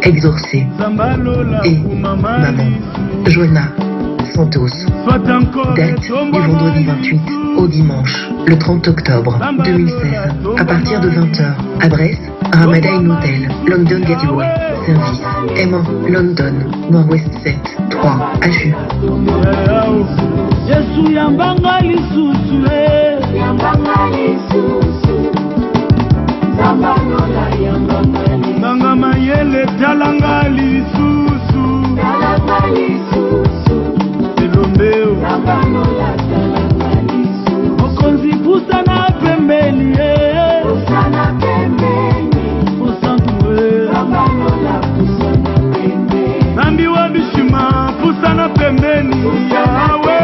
exorcé. Et maman, Joanna Santos. Date du vendredi 28 au dimanche, le 30 octobre 2016, à partir de 20h. Adresse, Ramada Inn Hotel, London Gateway. Service, M1, London, Nord-Ouest 7, 3, HU. Nanga mayele talanga lisusu Elombeo Okonzi pusana pembeni Nambi wa bishima pusana pembeni Yawe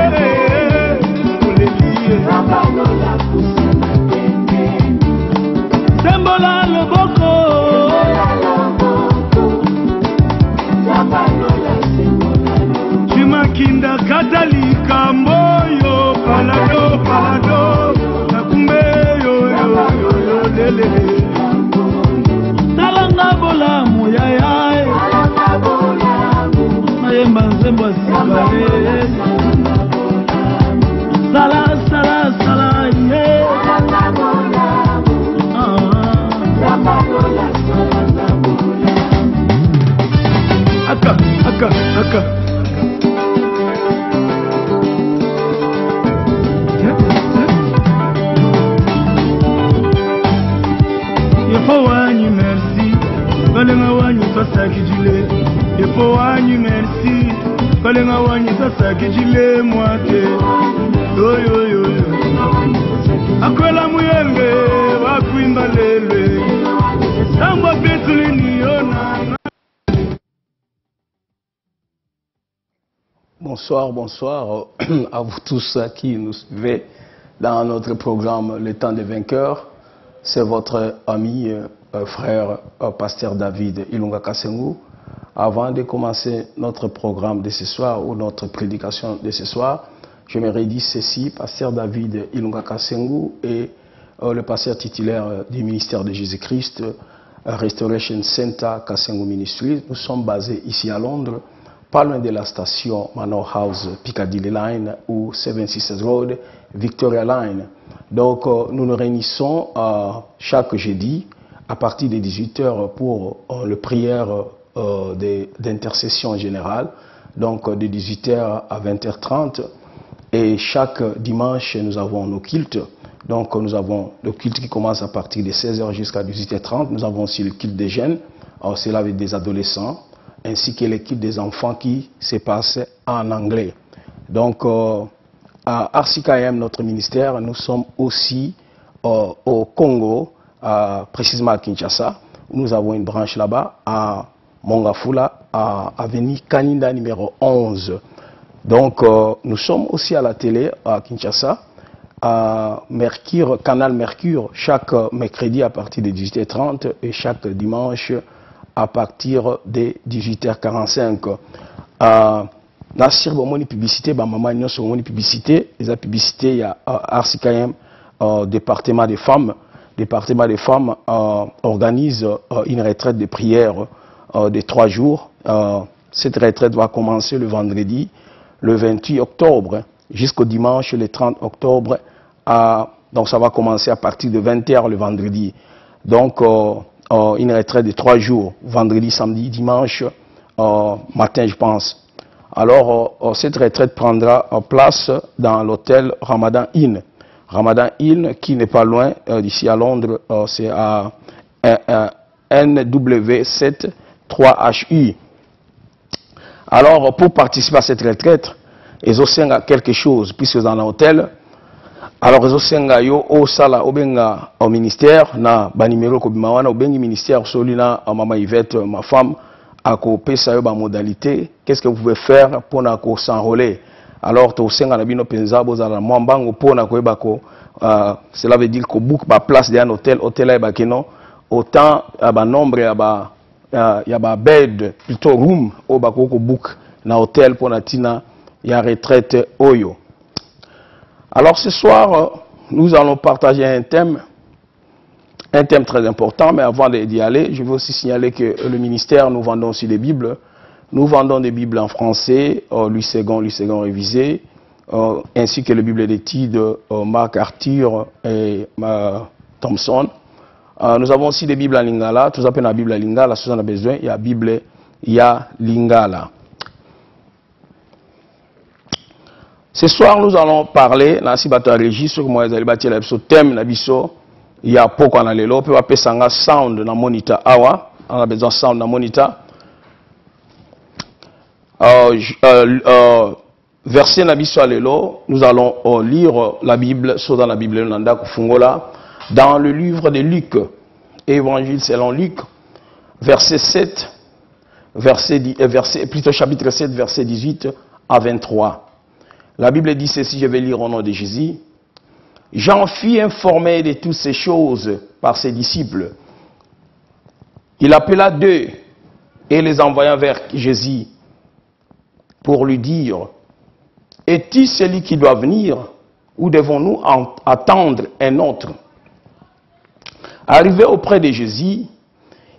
Sembola loboko Chimakinda katalika moyo palado palado Nakumbe yo lele Talanga bola moyaya Mayemba nzembo sikale Sala sala sala ye Aka Yepo wanyu merci Kolenga wanyu sasa kijile Yepo wanyu merci Kolenga wanyu sasa kijile mwate Yo Akwela muyenge Wakwimba lele Sangwa petulini yona. Bonsoir à vous tous qui nous suivez dans notre programme Le Temps des Vainqueurs. C'est votre ami, frère, pasteur David Ilunga Kasengu. Avant de commencer notre programme de ce soir ou notre prédication de ce soir, je me redis ceci, pasteur David Ilunga Kasengu et le pasteur titulaire du ministère de Jésus-Christ, Restoration Center Kasengu Ministries. Nous sommes basés ici à Londres, pas loin de la station Manor House Piccadilly Line ou 76 Road Victoria Line. Donc nous nous réunissons chaque jeudi à partir de 18h pour le prière d'intercession générale, donc de 18h à 20h30. Et chaque dimanche, nous avons nos cultes. Donc nous avons le culte qui commence à partir de 16h jusqu'à 18h30. Nous avons aussi le culte des jeunes, c'est là avec des adolescents, ainsi que le culte des enfants qui se passe en anglais. Donc à RCKM, notre ministère, nous sommes aussi au Congo, précisément à Kinshasa. Nous avons une branche là-bas, à Mongafula, à avenue Kaninda numéro 11. Donc nous sommes aussi à la télé à Kinshasa, à Mercure, Canal Mercure, chaque mercredi à partir de 18h30 et chaque dimanche à partir de 18h45. Nasir bomoni publicité, maman n'y a pas publicité, les publicités il y a RCKM, département des femmes. Département des femmes organise une retraite de prière de 3 jours. Cette retraite va commencer le vendredi, le 28 octobre, jusqu'au dimanche, le 30 octobre. Donc ça va commencer à partir de 20h le vendredi. Donc une retraite de 3 jours, vendredi, samedi, dimanche, matin je pense. Alors cette retraite prendra place dans l'hôtel Ramadan Inn. Ramadan Inn qui n'est pas loin d'ici à Londres, c'est à NW7 3HU. Alors pour participer à cette retraite, ils ont quelque chose, puisque dans l'hôtel, alors ils ont yo au sala obenga au ministère na ba numéro ko bimawana obengi ministère solina mama Yvette, ma femme, à pesa yo ba modalité, qu'est-ce que vous pouvez faire pour na ko s'enrôler. Alors to senga na bino penza bozala mwambango pour na ko ebako, cela veut dire ko book ba place d'un hôtel ba keno autant ba nombre ya ba bed plutôt room au bako ko book na hôtel pour na tina ya retraite oyo. Alors ce soir nous allons partager un thème un thème très important, mais avant d'y aller, je veux aussi signaler que le ministère, nous vendons aussi des Bibles. Nous vendons des Bibles en français, Louis Ségon révisé, ainsi que les Bibles d'études Marc Arthur et Thompson. Nous avons aussi des Bibles à Lingala, tout ça la Bible à Lingala, si on a besoin, il y a la Bible, il y a Lingala. Ce soir, nous allons parler, Nancy Bato Régis, sur moi, les bâtir le thème, Nabiso, il y a beaucoup en allélo, puis on peut appeler sound dans monitor awa, on a besoin de sound dans monitor. Verset Nabiso allélo, nous allons lire la Bible, soit dans la Bible Nanda Kufungola, dans le livre de Luc, Évangile selon Luc, verset 7, plutôt chapitre 7, verset 18 à 23. La Bible dit ceci, je vais lire au nom de Jésus. Jean fut informé de toutes ces choses par ses disciples. Il appela deux et les envoya vers Jésus pour lui dire, es-tu celui qui doit venir ou devons-nous attendre un autre? Arrivés auprès de Jésus,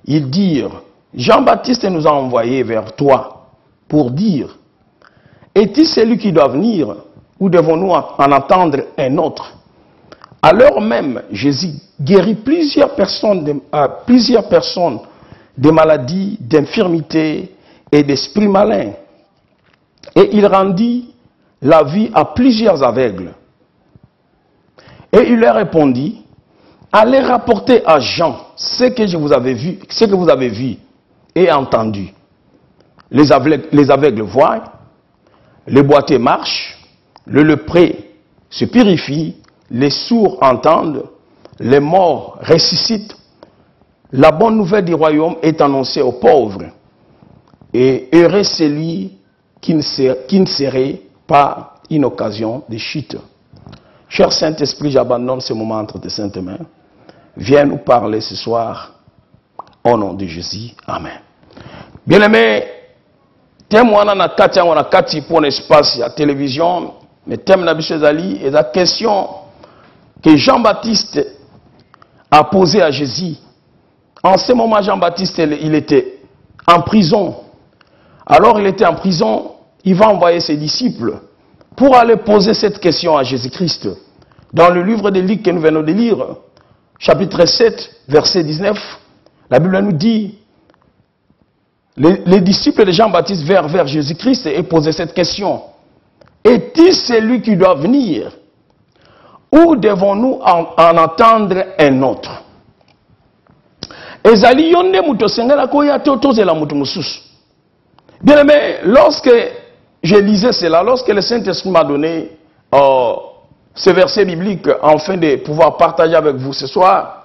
ils dirent, Jean-Baptiste nous a envoyés vers toi pour dire, est-il celui qui doit venir ou devons-nous en attendre un autre? Alors même, Jésus guérit plusieurs personnes de maladies, d'infirmités et d'esprits malins. Et il rendit la vue à plusieurs aveugles. Et il leur répondit, allez rapporter à Jean ce que vous avez vu et entendu. Les aveugles voient, les boiteux marchent, le lépreux se purifie, les sourds entendent, les morts ressuscitent. La bonne nouvelle du royaume est annoncée aux pauvres. Et heureux celui qui ne serait pas une occasion de chute. Cher Saint-Esprit, j'abandonne ce moment entre tes saintes mains. Viens nous parler ce soir au nom de Jésus. Amen. Bien-aimés, thème wana na kati pour l'espace à télévision, mais thème na biso ezali et la question que Jean-Baptiste a posée à Jésus. En ce moment, Jean-Baptiste, il était en prison. Alors il était en prison, il va envoyer ses disciples pour aller poser cette question à Jésus-Christ. Dans le livre de Luc que nous venons de lire, chapitre 7, verset 19, la Bible nous dit, les disciples de Jean-Baptiste vers Jésus-Christ et posaient cette question. Est-il celui qui doit venir ou devons-nous en attendre un autre? Bien aimé, lorsque je lisais cela, lorsque le Saint-Esprit m'a donné ce verset biblique afin de pouvoir partager avec vous ce soir,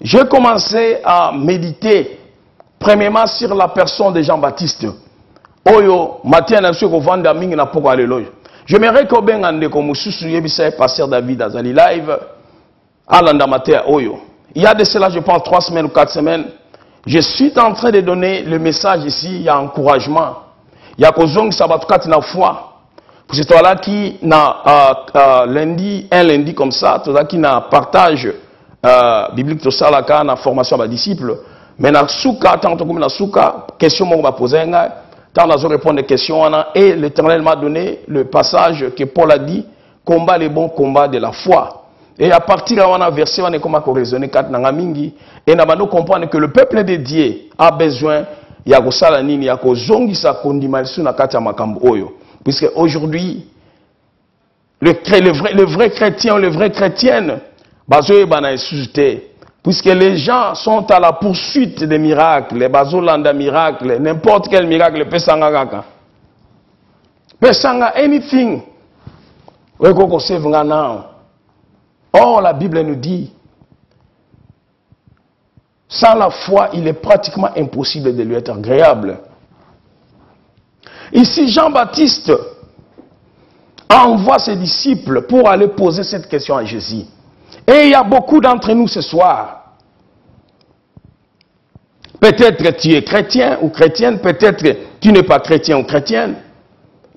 j'ai commencé à méditer premièrement sur la personne de Jean-Baptiste. Oyo, matin, j'aimerais que ben ande comme pasteur David Azali live à l'andamateur Oyo. Il y a de cela, je pense, 3 semaines ou 4 semaines, je suis en train de donner le message ici, il y a encouragement. Il y a kozong sabatukati na foi. Pour ce toi-là qui n'a un lundi comme ça, tout ça qui n'a partage biblique tout ça là quand na formation à disciples. Mais na souka tant comme na souka question moi on va poser tant on répondre des questions et l'Éternel m'a donné le passage que Paul a dit, combat les bons combats de la foi. Et à partir de la verset, on est comme à raisonner mingi et on va comprendre que le peuple de Dieu a besoin ya kosala nini ya kozongisa kondimalisu na kati ya makambo oyo. Puisque aujourd'hui le vrai chrétien ou les vraies chrétiennes bazoye bana suscité. Puisque les gens sont à la poursuite des miracles, les bazolanda miracles, n'importe quel miracle pesanga kaka. Pesanga anything. We go save nga now. Or, la Bible nous dit, sans la foi, il est pratiquement impossible de lui être agréable. Ici, Jean-Baptiste envoie ses disciples pour aller poser cette question à Jésus. Et il y a beaucoup d'entre nous ce soir. Peut-être tu es chrétien ou chrétienne, peut-être tu n'es pas chrétien ou chrétienne,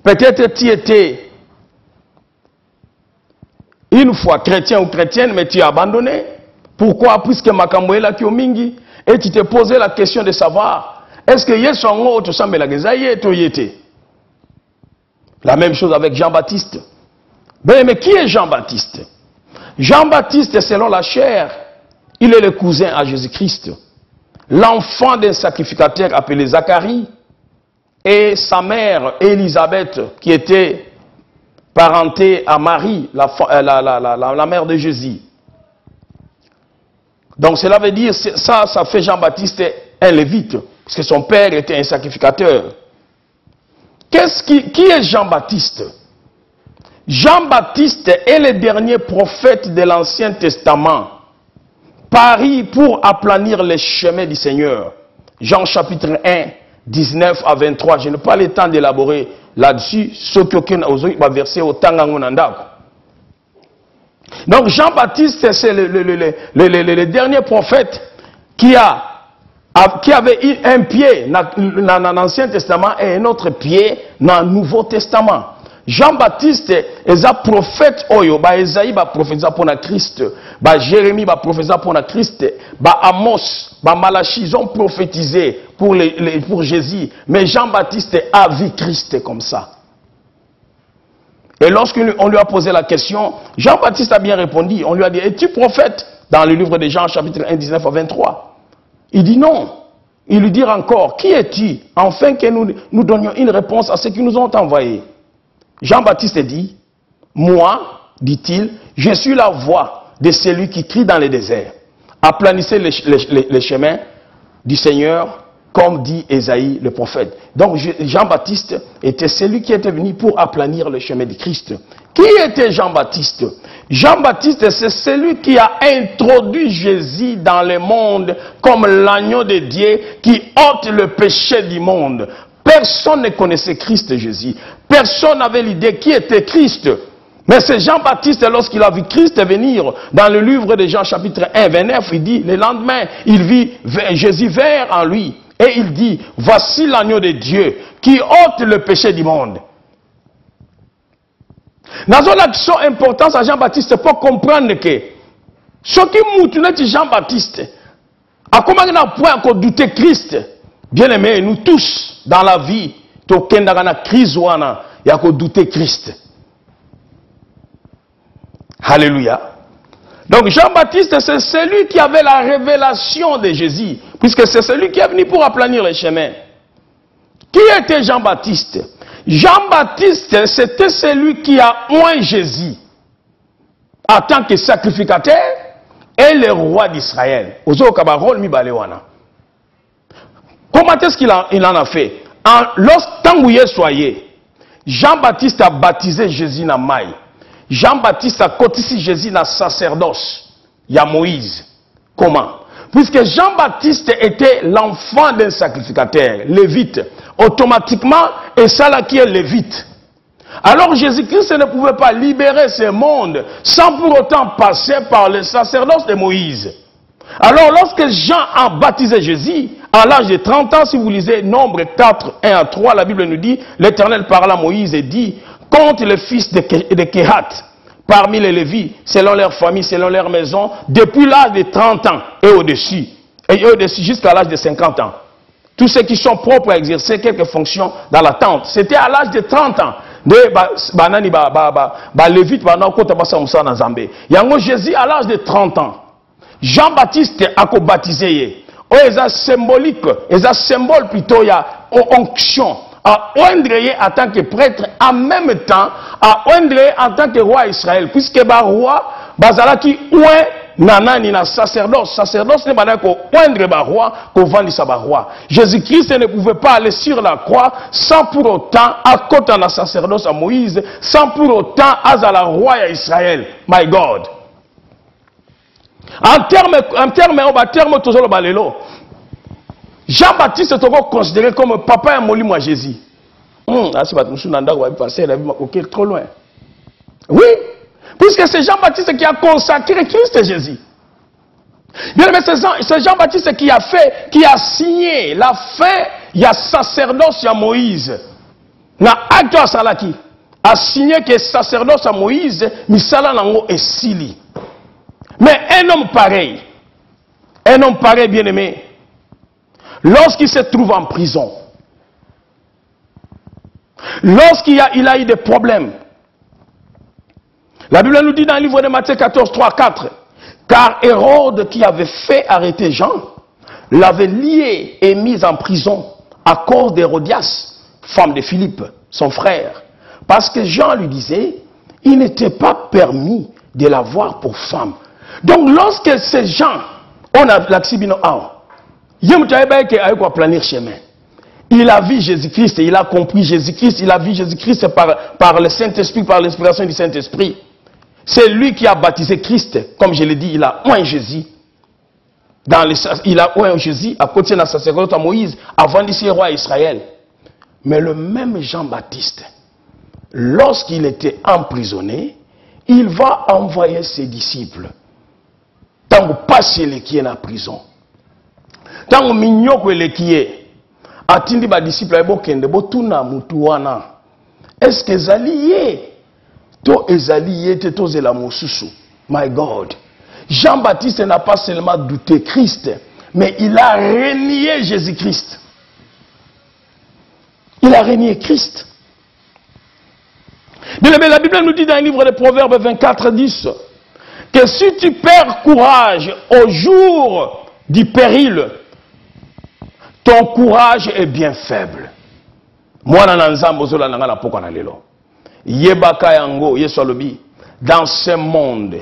peut-être tu étais une fois chrétien ou chrétienne, mais tu as abandonné. Pourquoi? Puisque makambo est là qui mingi, et tu te posais la question de savoir, est-ce que Yesu ango to sambela gezaye to yete? La même chose avec Jean-Baptiste. Mais qui est Jean-Baptiste? Jean-Baptiste, selon la chair, il est le cousin à Jésus-Christ. L'enfant d'un sacrificateur appelé Zacharie et sa mère Élisabeth, qui était parentée à Marie, la mère de Jésus. Donc cela veut dire, ça fait Jean-Baptiste un lévite, parce que son père était un sacrificateur. Qui est Jean-Baptiste? Jean-Baptiste est le dernier prophète de l'Ancien Testament, paru pour aplanir les chemins du Seigneur. Jean chapitre 1, 19 à 23. Je n'ai pas le temps d'élaborer là-dessus, ce qu'aucun va verser au Tangangunanda. Donc Jean-Baptiste, c'est le dernier prophète qui avait eu un pied dans l'Ancien Testament et un autre pied dans le Nouveau Testament. Jean-Baptiste est un prophète, Esaïe va prophétiser pour Christ, Jérémie va prophétiser pour Christ, Amos, Malachi, ils ont prophétisé pour Jésus. Mais Jean-Baptiste a vu Christ comme ça. Et lorsqu'on lui a posé la question, Jean-Baptiste a bien répondu. On lui a dit, es-tu prophète? Dans le livre de Jean, chapitre 1, 19 à 23. Il dit non. Il lui dit encore, qui es-tu? Afin que nous donnions une réponse à ceux qui nous ont envoyés. Jean-Baptiste dit, moi, dit-il, je suis la voix de celui qui crie dans le désert. Aplanissez les chemins du Seigneur, comme dit Esaïe le prophète. Donc Jean-Baptiste était celui qui était venu pour aplanir le chemin du Christ. Qui était Jean-Baptiste? Jean-Baptiste, c'est celui qui a introduit Jésus dans le monde comme l'agneau de Dieu qui ôte le péché du monde. Personne ne connaissait Christ Jésus. Personne n'avait l'idée qui était Christ. Mais c'est Jean-Baptiste, lorsqu'il a vu Christ venir, dans le livre de Jean chapitre 1, 29, il dit, le lendemain, il vit Jésus vers en lui. Et il dit, voici l'agneau de Dieu qui ôte le péché du monde. Dans une action importante à Jean-Baptiste, pour comprendre que ce qui moutonne Jean-Baptiste, à comment on a point à douter Christ, bien aimé, nous tous, dans la vie, il y a crise il y a douter Christ. Alléluia. Donc Jean-Baptiste, c'est celui qui avait la révélation de Jésus, puisque c'est celui qui est venu pour aplanir les chemins. Qui était Jean-Baptiste? Jean-Baptiste, c'était celui qui a oint Jésus en tant que sacrificateur et le roi d'Israël. Comment est-ce qu'il en a fait? Lorsqu'il est soyé, Jean-Baptiste a baptisé Jésus dans Maï. Jean-Baptiste a cotisé Jésus dans le sacerdoce. Il y a Moïse. Comment? Puisque Jean-Baptiste était l'enfant d'un sacrificateur, lévite. Automatiquement, et ça là qui est lévite. Alors Jésus-Christ ne pouvait pas libérer ce monde sans pour autant passer par le sacerdoce de Moïse. Alors lorsque Jean a baptisé Jésus, à l'âge de 30 ans, si vous lisez Nombre 4, 1 à 3, la Bible nous dit, l'Éternel parla à Moïse et dit, compte les fils de Kehat, parmi les Lévites, selon leur famille, selon leur maison, depuis l'âge de 30 ans et au-dessus jusqu'à l'âge de 50 ans. Tous ceux qui sont propres à exercer quelques fonctions dans la tente. C'était à l'âge de 30 ans. Jésus à l'âge de 30 ans. Jean-Baptiste a baptisé. C'est symbolique, c'est symbole plutôt, il y a onction. À oindre en tant que prêtre, en même temps, à oindre en tant que roi Israël. Puisque le roi, bazalaki oint nanani na sacerdoce. Sacerdoce n'est pas qu'on oindre le roi, qu'on vende sa roi. Jésus-Christ ne pouvait pas aller sur la croix sans pour autant, à côté de la sacerdoce à Moïse, sans pour autant, à la roi à Israël. My God. En termes, toujours le balélo. Jean-Baptiste est considéré comme papa et molimo à Jésus. Ok, trop loin. Oui, puisque c'est Jean-Baptiste qui a consacré Christ Jésus. Bien, mais c'est Jean-Baptiste qui a signé la fin, il y a sacerdoce à Moïse. Na acte à Salaki a signé que sacerdoce à Moïse, Misala Nango est Sili. Mais un homme pareil, Un homme pareil, bien-aimé, lorsqu'il se trouve en prison, lorsqu'il a eu des problèmes, la Bible nous dit dans le livre de Matthieu 14, 3, 4, car Hérode qui avait fait arrêter Jean, l'avait lié et mis en prison à cause d'Hérodias, femme de Philippe, son frère. Parce que Jean lui disait, il n'était pas permis de la voir pour femme. Donc lorsque ces gens, on a l'accibino planir chemin. Il a vu Jésus-Christ, il a compris Jésus-Christ, il a vu Jésus-Christ par le Saint-Esprit, par l'inspiration du Saint-Esprit. C'est lui qui a baptisé Christ, comme je l'ai dit, il a oint Jésus. Il a oint Jésus à côté de la sacerdoce à Moïse, avant d'être roi Israël. Mais le même Jean-Baptiste, lorsqu'il était emprisonné, il va envoyer ses disciples. Tant que passe les qui est en prison. Tant que mignon que les qui est. Atindi ba disciples bokende botuna mutuana. Est-ce que zalié to ezalié te to zela mosusu? My God. Jean-Baptiste n'a pas seulement douté Christ, mais il a renié Jésus-Christ. Il a renié Christ. Bien, la Bible nous dit dans le livre des Proverbes 24, 10, que si tu perds courage au jour du péril, ton courage est bien faible. Dans ce monde,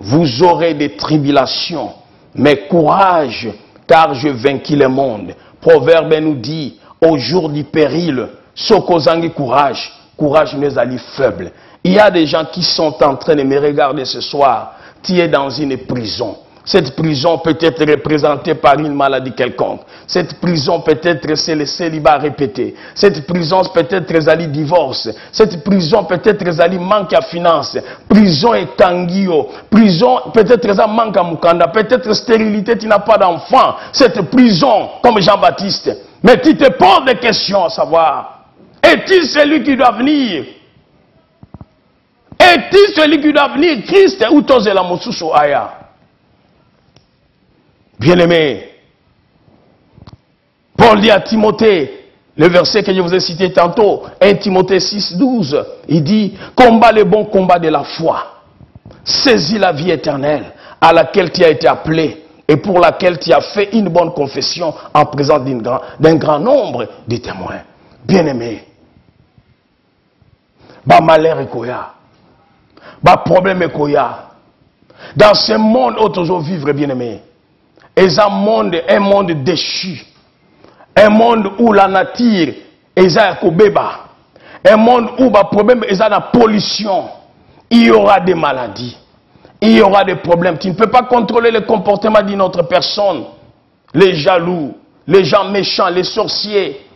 vous aurez des tribulations, mais courage, car je vainquis le monde. Proverbe nous dit, au jour du péril, sokozangi courage, courage mais ali faible. Il y a des gens qui sont en train de me regarder ce soir. Tu es dans une prison. Cette prison peut être représentée par une maladie quelconque. Cette prison peut-être c'est le célibat répété. Cette prison peut-être c'est divorce. Cette prison peut-être c'est manque à finance. Prison est kangio. Prison peut-être c'est manque à mukanda. Peut-être stérilité, tu n'as pas d'enfant. Cette prison, comme Jean-Baptiste. Mais tu te poses des questions à savoir. Est-il celui qui doit venir? Est-il celui qui doit venir? Christ ou tozela mosusu aya? Bien-aimé, Paul dit à Timothée, le verset que je vous ai cité tantôt, 1 Timothée 6, 12, il dit, combat le bon combat de la foi, saisis la vie éternelle à laquelle tu as été appelé et pour laquelle tu as fait une bonne confession en présence d'un grand nombre de témoins. Bien-aimé, bas malheur et koya, bas problème et koya, dans ce monde où toujours vivre, bien-aimé, et un monde déchu, un monde où la nature est un monde où le problème est la pollution, il y aura des maladies, il y aura des problèmes. Tu ne peux pas contrôler le comportement d'une autre personne. Les jaloux, les gens méchants, les sorciers,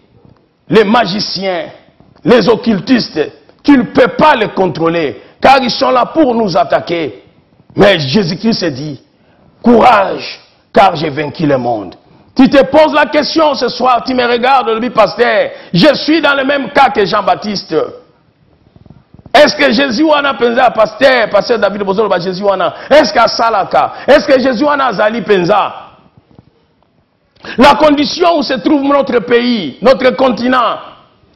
les magiciens, les occultistes, tu ne peux pas les contrôler, car ils sont là pour nous attaquer. Mais Jésus-Christ s'est dit, courage, car j'ai vaincu le monde. Tu te poses la question ce soir, tu me regardes, le pasteur, je suis dans le même cas que Jean-Baptiste. Est-ce que Jésus a pensé à pasteur David Bozolo, Jésus est-ce qu'à Salaka, est-ce que Jésus a Zali Penza? La condition où se trouve notre pays, notre continent,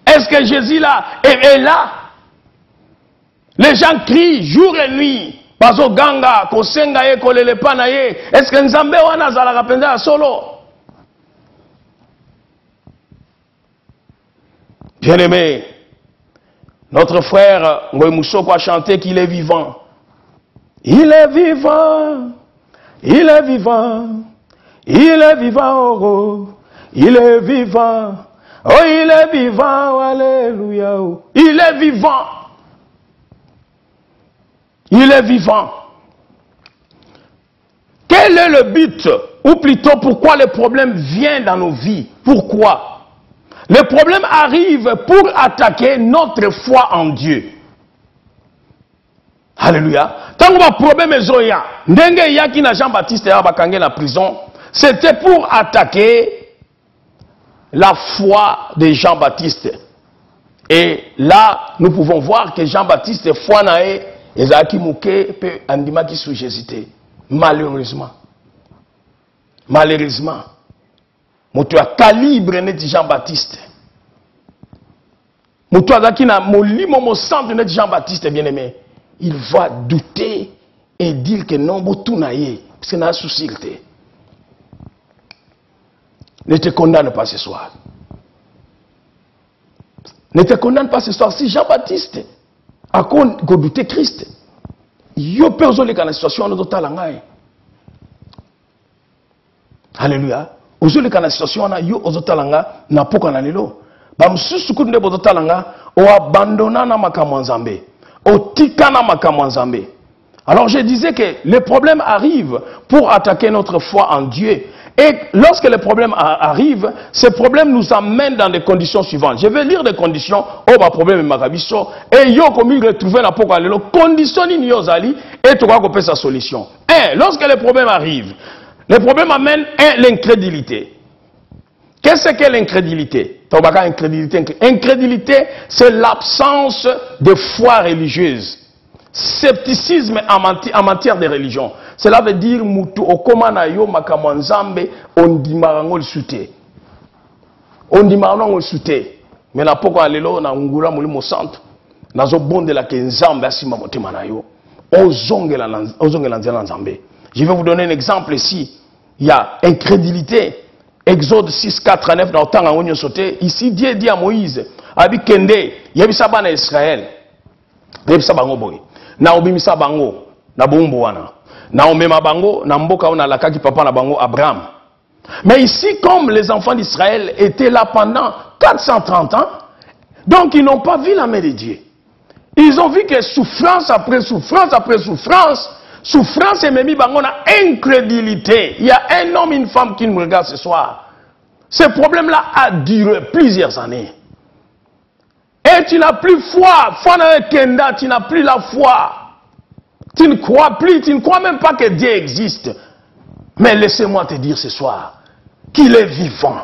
est-ce que Jésus là est là? Les gens crient jour et nuit. Bazo ganga, kosenga ye, kolele pana ye. Est-ce que Nzambe wana zalaka penza solo? Bien-aimé, notre frère Ngoy Moussoko a chanté qu'il est vivant. Il est vivant, il est vivant, il est vivant, oh, il est vivant, oh, il est vivant, alléluia, oh. Il est vivant. Il est vivant. Quel est le but? Ou plutôt, pourquoi le problème vient dans nos vies? Pourquoi? Le problème arrive pour attaquer notre foi en Dieu. Alléluia. Tant que le problème est zoya, ndenge yaki na Jean-Baptiste ya bakangé la prison, c'était pour attaquer la foi de Jean-Baptiste. Et là, nous pouvons voir que Jean-Baptiste foi nae ezaki mouké pe andima ki sous Jésus. Malheureusement. malheureusement, moto a calibre net Jean-Baptiste. Moto a qui na molimo mo centre net Jean-Baptiste bien-aimé. Il va douter et dire que non, tout naïe, c'est un souci. Ne te condamne pas ce soir. Ne te condamne pas ce soir. Si Jean-Baptiste a douté Christ, yo peut oser dans la situation de Talangaï. Alléluia. Oser dans la situation na yo ozo talanga na poka na lelo. Ba msusu kunde bozo talanga o abandonna na makambo nzambe. O tika na makambo nzambe. Alors je disais que les problèmes arrivent pour attaquer notre foi en Dieu. Et lorsque les problèmes arrivent, ces problèmes nous amènent dans des conditions suivantes. Je vais lire des conditions. Oh, ma problème est marabisso. Et yo, comme il retrouve la poka lelo, conditions ni yozali, et tu vas couper sa solution. Un, lorsque les problèmes arrivent, les problèmes amènent l'incrédulité. Qu'est-ce que l'incrédulité? Incrédulité, c'est l'absence de foi religieuse. Scepticisme en matière de religion. Cela veut dire mutu okomana yo makambo nzambe ondimarango lisute. Ondimarango lisute. Mais na poko alelo na ngula mulimo centre. Nazo bonde la ke nzambe asima motema na yo. Ozongela nzela nzambe. Je vais vous donner un exemple ici. Il y a incrédulité. Exode 6, 4 à 9 dans le temps où on sauté. Ici, Dieu dit à Moïse, Abi Kende, Yabisa Bana Israël. Yabisa Bango Boy. Na obimisa bango na bombo wana na omema bango na mboka ona lakaki papa na bango Abraham. Mais ici, comme les enfants d'Israël étaient là pendant 430 ans, donc ils n'ont pas vu la main de Dieu. Ils ont vu que souffrance après souffrance après souffrance, souffrance et même bango na incrédulité. Il y a un homme et une femme qui nous regardent ce soir. Ce problème-là a duré plusieurs années. Et tu n'as plus foi. Tu n'as plus la foi. Tu ne crois plus, tu ne crois même pas que Dieu existe. Mais laissez-moi te dire ce soir qu'il est vivant.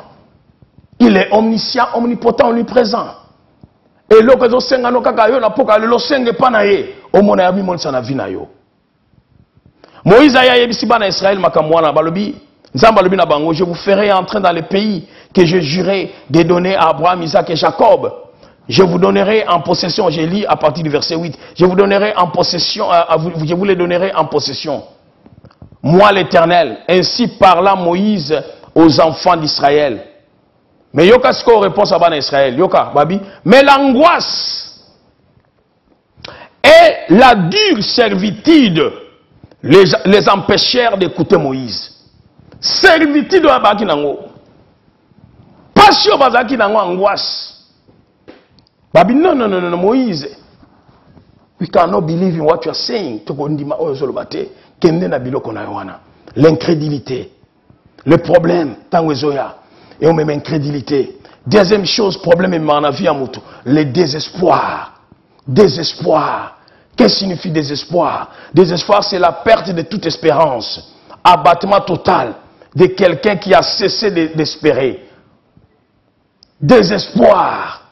Il est omniscient, omnipotent, omniprésent. Et l'occasion senga no kaka yo na poka le senge pa na ye o mona ya bi monisa na vina yo. Moïse aya yebisi bana Israël makamwana balobi nzamba lobi na bango je vous ferai entrer dans le pays que je jurais de donner à Abraham, Isaac et Jacob. Je vous donnerai en possession, j'ai lu à partir du verset 8, je vous donnerai en possession, je vous les donnerai en possession. Moi l'Éternel, ainsi parla Moïse aux enfants d'Israël. Mais yoka ce qu'on répond à Bana Israël, yoka, babi, mais l'angoisse et la dure servitude les empêchèrent d'écouter Moïse. Servitude à Baki Nango. Passion Bazaki Nango, angoisse. Babi, non, Moïse. We cannot believe in what you are saying. L'incrédulité. Le problème, et on met incrédulité. Deuxième chose, problème, le désespoir. Désespoir. Qu'est-ce que signifie désespoir? Désespoir, c'est la perte de toute espérance. Abattement total de quelqu'un qui a cessé d'espérer. Désespoir.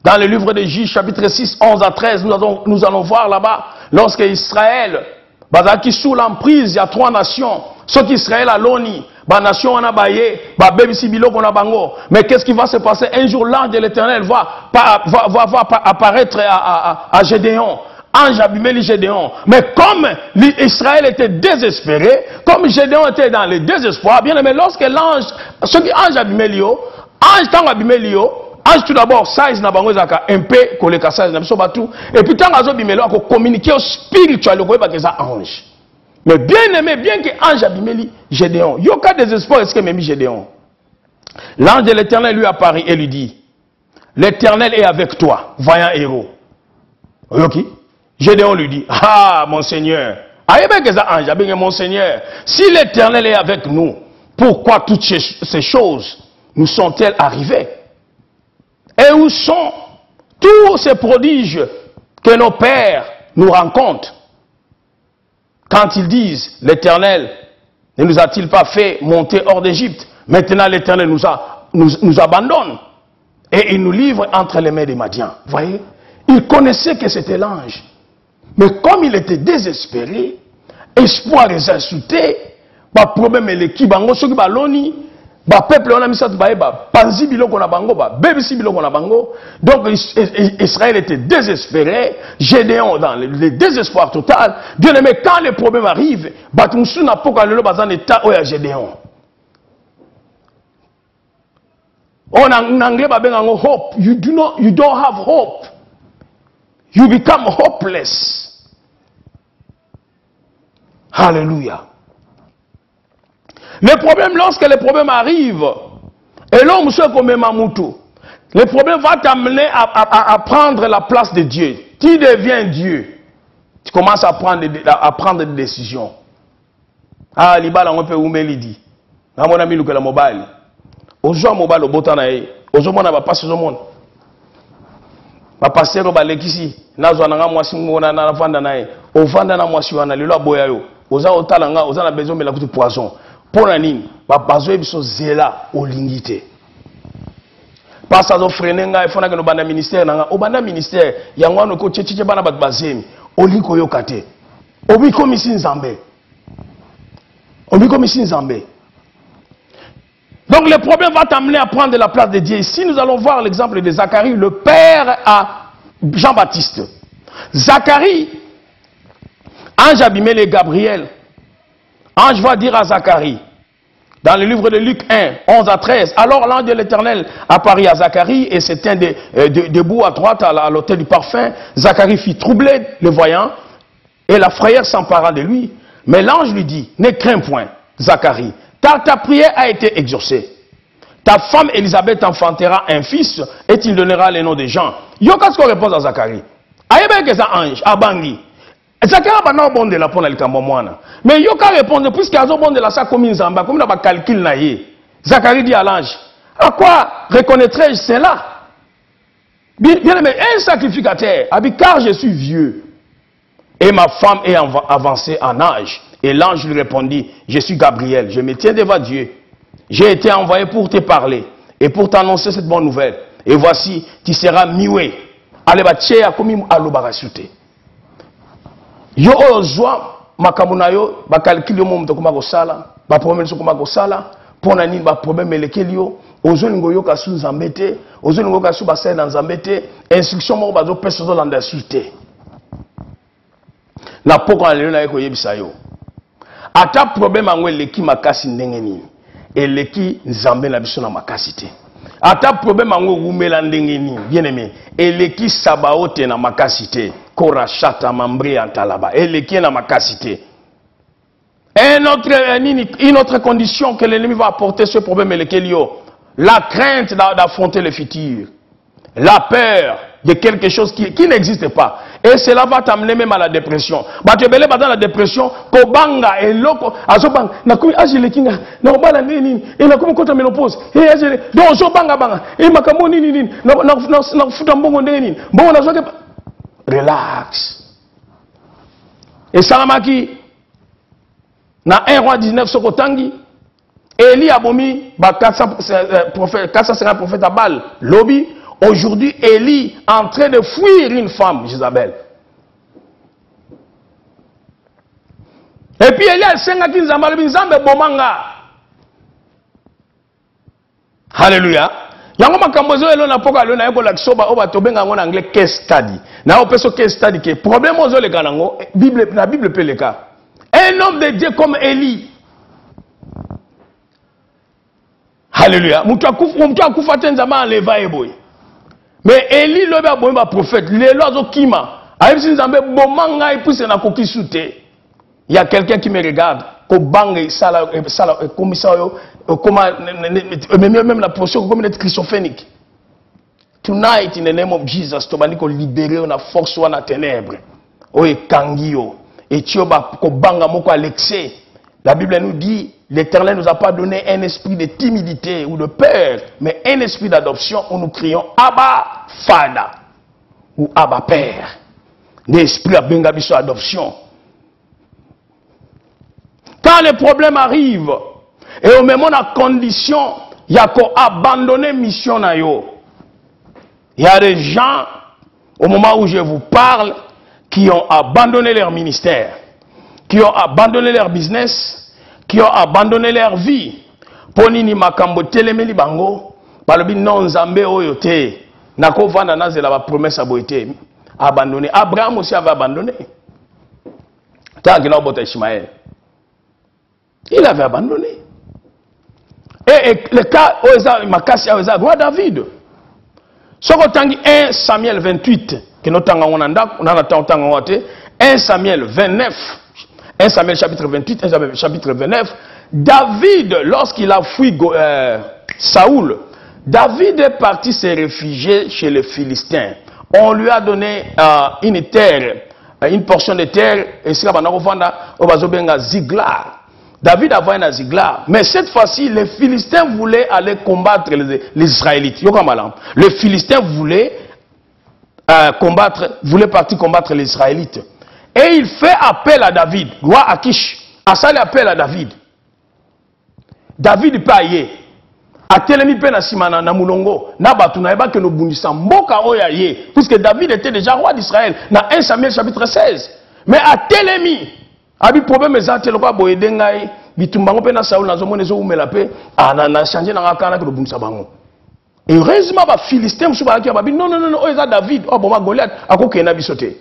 Dans le livre de Juges, chapitre 6, 11 à 13, nous allons voir là-bas, lorsque Israël, qui sous l'emprise, il y a 3 nations. Ceux qu'Israël a l'oni, la nation en a baillé, mais qu'est-ce qui va se passer? Un jour, l'ange de l'Éternel va apparaître à Gédéon. Ange Abimeli Gédéon. Mais comme Israël était désespéré, comme Gédéon était dans le désespoir, bien aimé, lorsque l'ange, ce qui ange Abimeli, ange tant Abimeli, ange tout d'abord, size na bango zaka un peu koleka size na biso batu et puis tant azo bimelo ako communiquer au spirituel ko ba que ça ange. Mais bien aimé, bien que ange Abimeli Gédéon, yoka désespoir est-ce que même Gédéon. L'ange de l'Éternel lui apparaît et lui dit: l'Éternel est avec toi, vaillant héros. Yoki Gédéon lui dit: ah mon Seigneur, ayebe que ça ange, bien mon Seigneur, si l'Éternel est avec nous, pourquoi toutes ces choses nous sont-elles arrivées? Et où sont tous ces prodiges que nos pères nous rencontrent? Quand ils disent: l'Éternel ne nous a-t-il pas fait monter hors d'Égypte? Maintenant l'Éternel nous abandonne et il nous livre entre les mains des Madians. Vous voyez? Il connaissait que c'était l'ange. Mais comme il était désespéré, espoir exalté, ba problème eleki bango soki baloni ba peuple on a mis ça ba panzi biloko na bango ba bebisi biloko na bango. Donc Israël était désespéré, Gédéon dans le désespoir total. Dieu aimé, quand les problèmes arrivent, batumsu na poka lelo bazan état oya Gédéon. En anglais babengango hope. You don't have hope. You become hopeless. Hallelujah. Les problèmes, lorsque les problèmes arrivent, et l'homme se comme Mamoutou, le problème va t'amener à prendre la place de Dieu. Tu deviens Dieu. Tu commences à prendre des décisions. Ah, l'ibala on peut oumelidi. Na mon ami Lukela mobile. Ozo mobile au botanae. Ozo mona ba passe au monde. Ba passer au balekisi. Nazo nanga mwasi mona na vanda nae. O vanda na mwasi wana lelo aboya yo. Oza otalanga, oza na besoin mela kutu poison. Pour la nini, ba bazo biso zela olingite. Parce que frenenga il faut na que no bana ministère nanga, o bana ministère yangwano ko tchétché bana bat bazemi, oliko yokate. Obi komisi nzambe. Obi komisi nzambe. Donc le problème va t'amener à prendre la place de Dieu. Ici nous allons voir l'exemple de Zacharie, le père à Jean-Baptiste. Zacharie, ange Abimel et Gabriel. Ange va dire à Zacharie, dans le livre de Luc 1, 11 à 13, alors l'ange de l'Éternel apparut à Zacharie et s'étint debout à droite à l'autel du parfum. Zacharie fit troubler le voyant et la frayeur s'empara de lui. Mais l'ange lui dit, ne crains point, Zacharie, ta prière a été exaucée. Ta femme Élisabeth enfantera un fils et tu donnera le nom de Jean. Yo, qu'est-ce qu'on répond à Zacharie? Aïe, que ça ange, abangi. Zacharie va pas bon de la pona likambo mwana. Mais yo ka répondre puisqu'il y a bon de la sa comme nzamba comme na ba calcul na ye. Zacharie dit à l'ange, à quoi reconnaîtrai-je cela? Bien aimé, un sacrificateur, car je suis vieux et ma femme est avancée en âge. Et l'ange lui répondit, je suis Gabriel, je me tiens devant Dieu. J'ai été envoyé pour te parler et pour t'annoncer cette bonne nouvelle. Et voici, tu seras mioué. Allez ba tchea komi alobarasute. Yo ozwa makamuna yo ba calcul yo moto kuma ko sala ba problème so kuma ko sala pona nini ba problème elekeli yo ozolingo yo kasu nzambete ozolingo kasu ba sala nzambete instruction mo bazo pesa zo landa suite na poko lelo na yeko yebisa yo ata problème angwe leki makasi ndenge nini eleki nzambe na biso na makasi te ata problème angwe umela ndenge nini bien aimé eleki sabaote na makasi te Korachata Mambri Antalaba. Et les qui est dans ma capacité. Une autre condition que l'ennemi va apporter ce problème est lequel yo. La crainte d'affronter le futur. La peur de quelque chose qui n'existe pas. Et cela va t'amener même à la dépression. Bah tu es belé dans la dépression. Kobanga et loko. Azobang. Na kumi ajile kinga. Na obala nini. Et na kumi contre ménopause. Et ajile. Donc zobanga banga. Et makamo nini nini. Na futa mbongo nini. Mbongo na zoke. Relax. Et Salamaki, na 1 roi 19 Sokotangi, Eli Abomi, 450 prophètes à Baal, lobby, aujourd'hui Eli est en train de fuir une femme, Jézabel. Et puis Eli a 5 Nzambe Bomanga. Alléluia. Yango makambozo elo na poka elo na yeko la kisoba oba tobenga ngo na anglais case study. Na opeso case study ke problème ozo le kanango Bible na Bible pe le cas. Un homme de Dieu comme Élie. Alléluia. Mutu akufa tenzama enleva eboy. Mais Élie lobe aboy ba prophète, lelo azo kima. Ayebisi nzambe bomanga epuse na kokisute. Il y a quelqu'un qui me regarde, Kobang sala commissaire même la portion comme être christophanique. Tonight in the name of Jesus, to baniko libérer on a force ou na ténèbres. O kangio et tioba kobanga moko Alexé. La Bible nous dit, l'Éternel nous a pas donné un esprit de timidité ou de peur, mais un esprit d'adoption où nous crions Abba Fada ou Abba Père. L'esprit a bengabiso adoption. Quand les problèmes arrivent, et au même moment, la condition, il y a qu'à abandonner mission. Il y a des gens, au moment où je vous parle, qui ont abandonné leur ministère, qui ont abandonné leur business, qui ont abandonné leur vie. Ponini makambo telemeli bango. Balobi non nzambe oyote. Nako vanda nazela ba promesse aboité. Abandonné. Abraham aussi avait abandonné. Tant qu'il a boté Ishmaël. Il avait abandonné. Et le cas où Makassi a roi David. Ce qu'on 1 Samuel 28, que nous avons 1 Samuel 29, 1 Samuel chapitre 28, 1 Samuel chapitre 29, David, lorsqu'il a fui Saoul, David est parti se réfugier chez les Philistins. On lui a donné une terre, une portion de terre, et c'est là qu'on Ziglar. David a envoyé à Ziglar. Mais cette fois-ci, les Philistins voulaient aller combattre les Israélites. Les Philistins voulaient partir combattre les Israélites. Et il fait appel à David. Roi Akish. A ça, il appelle à David. David paye. A telemi pe na simana na mulongo. Na batu na eba ke no bundisa mboka oya ye. Puisque David était déjà roi d'Israël. Na 1 Samuel chapitre 16. Mais à telemi. Abi problème ezate lokwa boyede ngai bitumbango pe na Saul nazo mona zo umela pe na changer na kana ke no bundisa bango. Et heureusement ba Philistin musu ba ki ba non eza David o boma Goliath akokena bisote.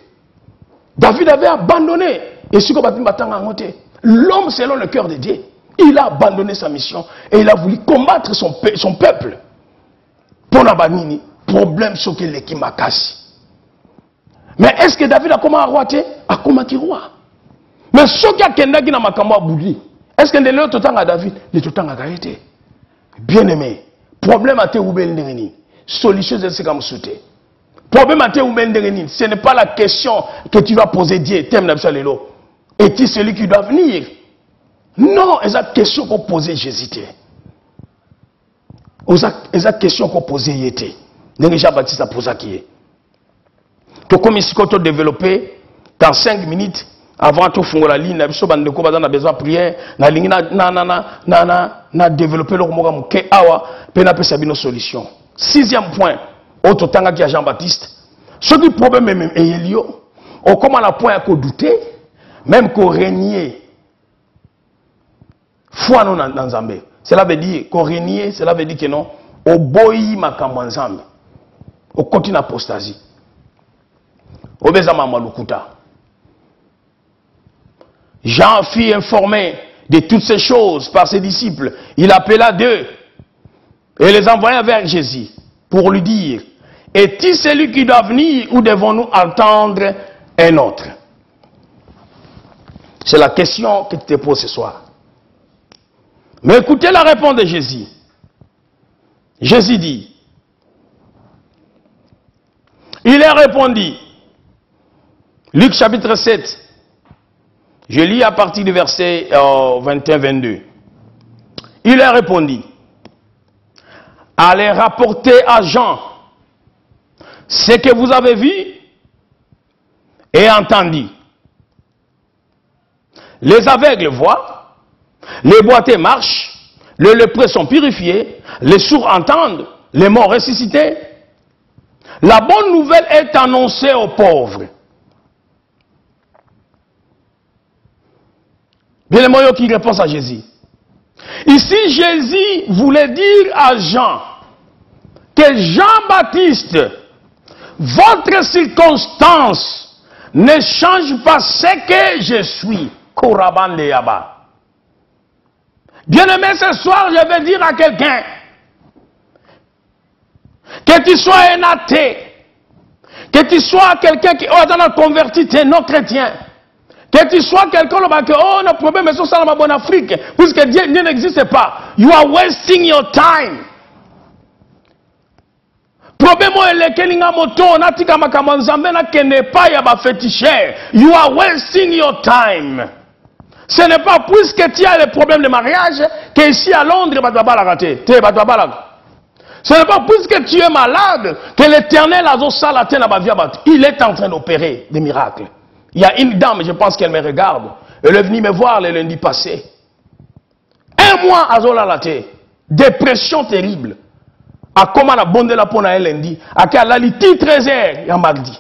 David avait abandonné et siko ba batanga ngote. L'homme selon le cœur de Dieu, il a abandonné sa mission et il a voulu combattre son peuple. Pour la banini, problème sur que Makassi. Mais est-ce que David a comment roi a comment qui roi? Mais ce qui a kendaki na makamwa bouli, est-ce que le tout temps à David, le tout temps à Gaëté? Bien aimé, problème à te oubel ndereni, solution c'est comme sauter. Problème à te oubel ndereni, ce n'est pas la question que tu dois poser Dieu, thème d'absalelo. Est-il celui qui doit venir? Non, c'est la question qu'on posait Jésus. C'est la question qu'on posait Yété. N'est-ce pas Baptiste a posé qui est? Tu comme ici quand tu développé dans 5 minutes avant de faire la ligne, tu as besoin de prière, na ligne na développer le mot que awa pena pesa bino solution. 6e point, autre tanga qui a Jean-Baptiste. Ce qui problème même est Elio. On comment la point à douter, même qu'on régner. Foi non dans Zambé. Cela veut dire qu'on régner, cela veut dire que non, au boyi makambo nzambe. Au continent apostasie. Au bezama malukuta. Jean fut informé de toutes ces choses par ses disciples. Il appela deux et les envoya vers Jésus pour lui dire: est-il celui qui doit venir ou devons-nous attendre un autre? C'est la question que tu te poses ce soir. Mais écoutez la réponse de Jésus. Jésus dit, il a répondu, Luc chapitre 7, je lis à partir du verset 21-22. Il a répondu, allez rapporter à Jean ce que vous avez vu et entendu. Les aveugles voient, les boiteux marchent, les lépreux sont purifiés, les sourds entendent, les morts ressuscités. La bonne nouvelle est annoncée aux pauvres. Bien les moyens qui répondent à Jésus. Ici, Jésus voulait dire à Jean que Jean-Baptiste, votre circonstance ne change pas ce que je suis. Koraban Leyaba. Bien-aimé, ce soir, je vais dire à quelqu'un que tu sois un athée, que tu sois quelqu'un qui est converti, tu es non chrétien, que tu sois quelqu'un qui oh, le problème est sur ça en Afrique, puisque Dieu n'existe pas. You are wasting your time. Problème est que tu n'es pas un féticheur. You are wasting your time. Ce n'est pas puisque tu as le problème de mariage qu'ici à Londres, ce n'est pas puisque tu es malade que l'Éternel a il est en train d'opérer des miracles. Il y a une dame, je pense qu'elle me regarde, elle est venue me voir le lundi passé. 1 mois à Zolalate, dépression terrible. À comment la bonne de la pona lundi, à la liti 13h, il y a mardi.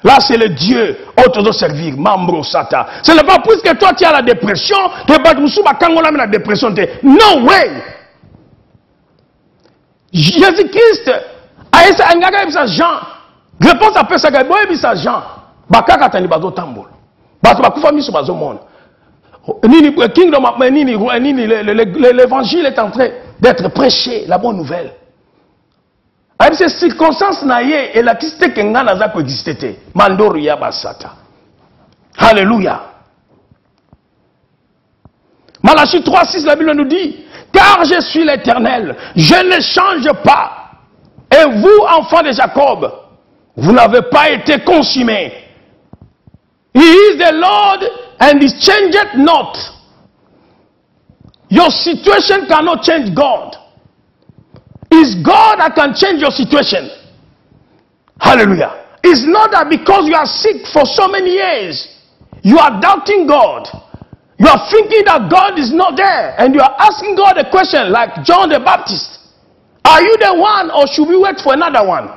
Là, c'est le Dieu auto servir, Mambro Sata. Ce n'est pas plus que toi qui as la dépression, que Batmoussou Bakangola la dépression. No way! Jésus-Christ a essayé de Jean. Réponse à ça, c'est Jean. Bakaka tani bazo tambol. Bazo bakufa miso bazo monde. L'évangile est en train d'être prêché, la bonne nouvelle. Avec ces circonstances naïe et la tristesse que n'a pas existé. Mandoro Yabasata. Alléluia. Malachie 3:6, la Bible nous dit, car je suis l'Éternel, je ne change pas. Et vous, enfants de Jacob, vous n'avez pas été consumés. He is the Lord and he changeth not. Your situation cannot change God. It's God that can change your situation. Hallelujah. It's not that because you are sick for so many years, you are doubting God. You are thinking that God is not there. And you are asking God a question like John the Baptist. Are you the one or should we wait for another one?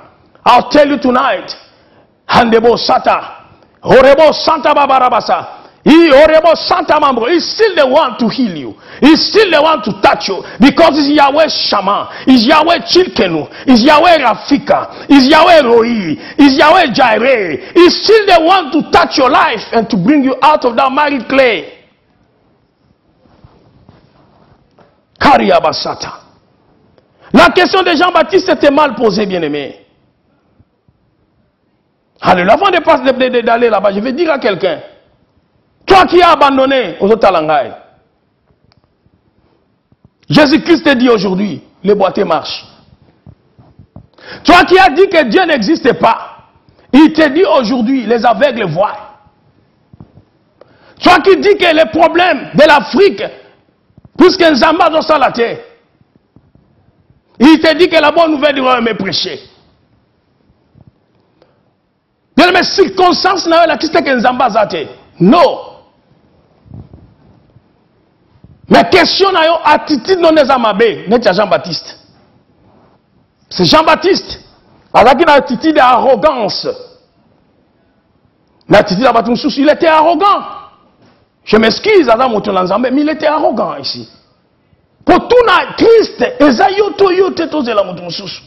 I'll tell you tonight. Handebo Sata. Horebo Santa Babarabasa. He's still the one to heal you. He's still the one to touch you. Because he's Yahweh Shammah. He's Yahweh Chilkenu. He's Yahweh Rafika. He's Yahweh Roi. He's Yahweh Jireh. He's still the one to touch your life and to bring you out of that miry clay. Kariabasata. La question de Jean-Baptiste était mal posée, bien-aimé. Alléluia. Avant d'aller là-bas, je vais dire à quelqu'un. Toi qui as abandonné aux autres langages, Jésus-Christ te dit aujourd'hui, les boîtiers marchent. Toi qui as dit que Dieu n'existe pas, il te dit aujourd'hui, les aveugles voient. Toi qui dis que les problèmes de l'Afrique, puisque Nzamba doit la terre, il te dit que la bonne nouvelle du royaume est prêchée. Dans mes circonstances, la question que Nzamba zate. Non. Mais question n'a pas attitude non des amabé, n'est Jean-Baptiste. C'est Jean-Baptiste. Avec une attitude d'arrogance. L'attitude d'Abatumsous, il était arrogant. Je m'excuse, Adam Motolanzambe, mais il était arrogant ici. Pour tout na Christ, Esayoto yote toze la Motoumsous.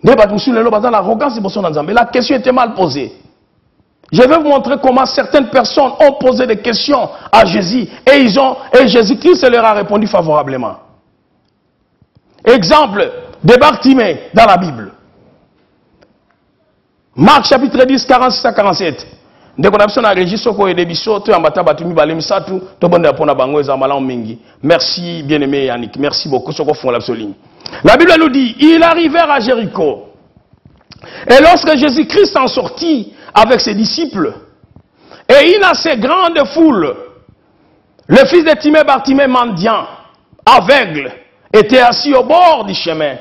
Nebatumsous le bazan l'arrogance de son Nzambe. La question était mal posée. Je vais vous montrer comment certaines personnes ont posé des questions à Jésus et Jésus-Christ leur a répondu favorablement. Exemple de Bartimée dans la Bible. Marc chapitre 10, 46 à 47. Merci bien-aimé Yannick, merci beaucoup. La Bible nous dit, ils arrivèrent à Jéricho. Et lorsque Jésus-Christ en sortit avec ses disciples, et une assez grande foule, le fils de Timée, Bartimée, mendiant, aveugle, était assis au bord du chemin.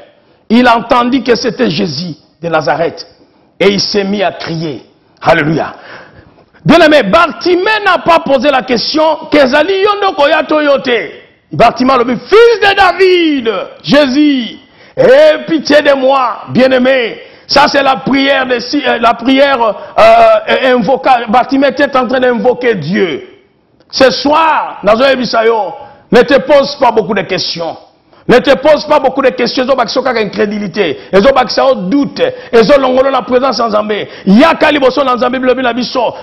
Il entendit que c'était Jésus de Nazareth. Et il s'est mis à crier. Alléluia. Bien-aimé, Bartimée n'a pas posé la question, Kezali yondo koyato yote. Bartimée le dit, fils de David, Jésus, aie pitié de moi, bien-aimé. Ça c'est la prière Bartimée était en train d'invoquer Dieu. Ce soir, Nazoé Bisayo, ne te pose pas beaucoup de questions. Ne te pose pas beaucoup de questions, ils ont une incrédulité, ils ont un doute, ils ont la présence en Zambé. Yakali boso en Zambé,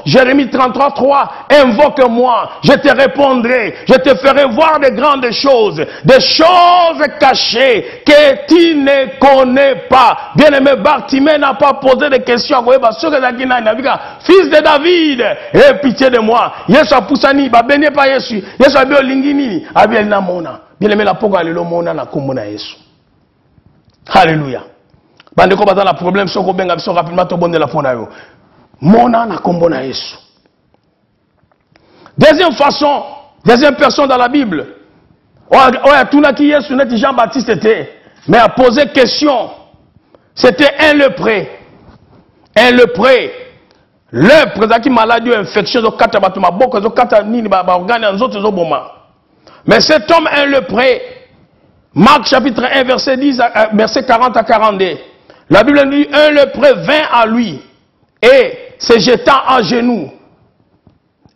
Jérémie 33:3, invoque-moi, je te répondrai, je te ferai voir de grandes choses, des choses cachées que tu ne connais pas. Bien-aimé, Bartimée n'a pas posé de questions. Fils de David, aie pitié de moi. Yesu apusani, babene pa Yesu, Yesu abio lingini, abio namona. Bien-aimé, la poga le mona na komona Yesu. Alléluia. Bande ko bazana problème soko benga biso rapidement to bonne la pona yo. Mona na kombona Yesu. Deuxième façon, deuxième personne dans la Bible. Oya tuna ki Yesu net Jean-Baptiste était, mais a posé question. C'était un lépreux. Un lépreux. Lépreux qui maladie ou infection zo kata batuma boko zo kata nini ba organe en autres zo boma. Mais cet homme est lépreux. Marc chapitre 1 verset 40 à 42. La Bible dit, un lépreux vint à lui et se jetant à genoux,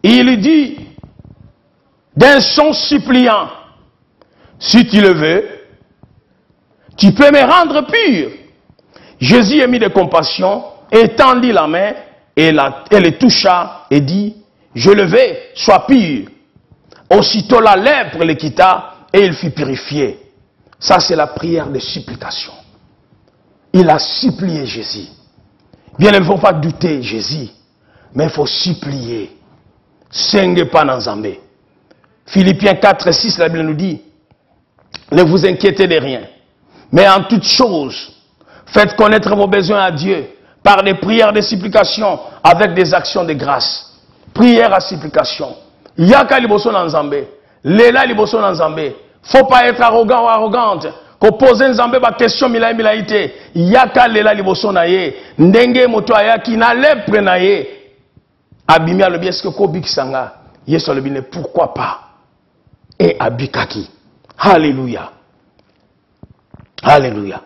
il dit d'un son suppliant, si tu le veux, tu peux me rendre pur. Jésus émit de compassion, étendit la main et le toucha et dit, je le veux, sois pur. Aussitôt la lèpre le quitta et il fut purifié. Ça c'est la prière de supplication. Il a supplié Jésus. Bien, il ne faut pas douter Jésus, mais il faut supplier. Senge pas dans Zambé. Philippiens 4 et 6, la Bible nous dit, ne vous inquiétez de rien, mais en toutes choses, faites connaître vos besoins à Dieu par des prières de supplication avec des actions de grâce. Prière à supplication. Yaka liboso dans Zambé. Lela liboso dans Zambé. Faut pas être arrogant ou arrogante. Ko poser Nzambe ba question milaïté. Yaka lela liboso na ye. Ndenge moto ayaki na lepre na ye. Abimi alobi est-ce que ko bikisanga. Yesu alobi ne pourquoi pas. Et abikaki. Alléluia. Alléluia.